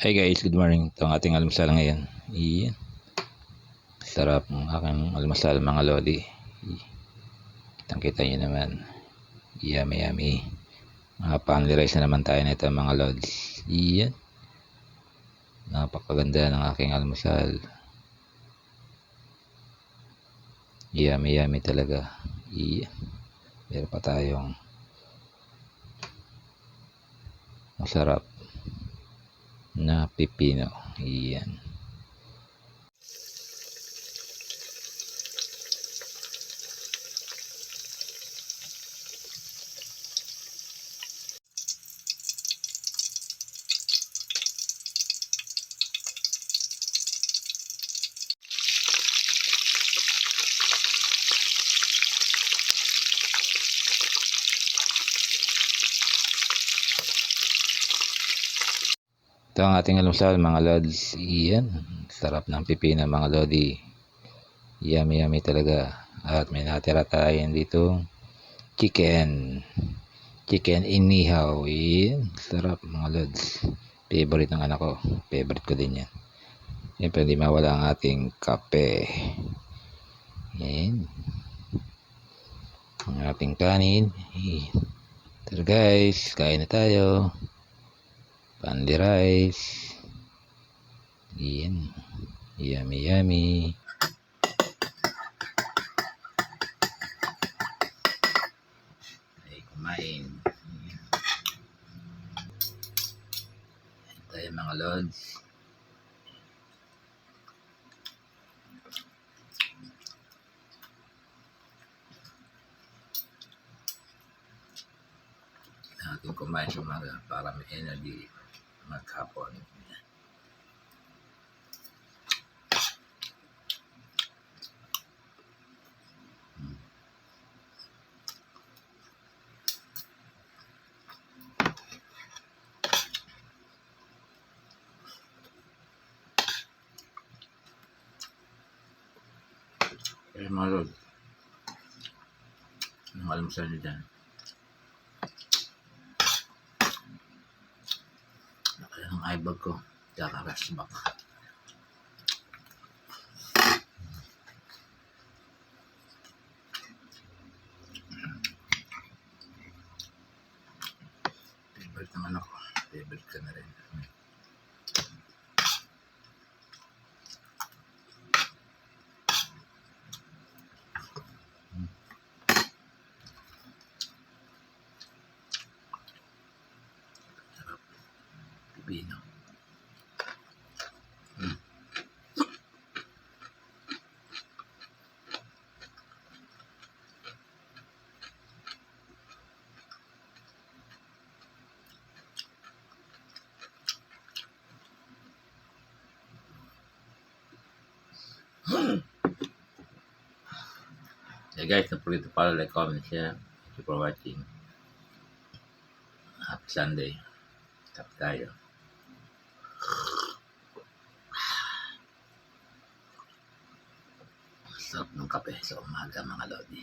Hey guys, good morning. Ito ang ating almusal ngayon. Iyan. Sarap ng aking almusal mga lodi. Kitang kita nyo naman. Yummy yummy. Mga family rice na naman tayo nito mga lods. Iyan. Napakaganda ng aking almusal. Yummy yummy talaga. Iyan. Meron pa tayong masarap na pipino. Iyan. Ito ang ating almusal mga lods. Iyan. Sarap ng pipino mga lodi. Yummy yummy talaga. At may natira tayo dito chicken inihaw. Iyan. Sarap mga lods. Favorite ng anak ko. Favorite ko din yan. Siyempre hindi mawala ang ating kape. Iyan. Ang ating kanin. Iyan. Tara guys, kain na tayo. Pandi rice. Iyan. Yummy yummy. Ay kumain. Ayan tayo mga lods. Natin kumain sa umaga para may energy maghapon. Eh mga lord, ang almusal nyo dyan. Nakaya ng eyebag ko, kaka-rest back. Favorite naman ako, favorite ka na rin. Sarap, pipino. Hey guys, don't forget to follow, like, comment, share. Thank you for watching. Happy Sunday. Kape tayo. Sarap ng kape sa umaga mga lodi.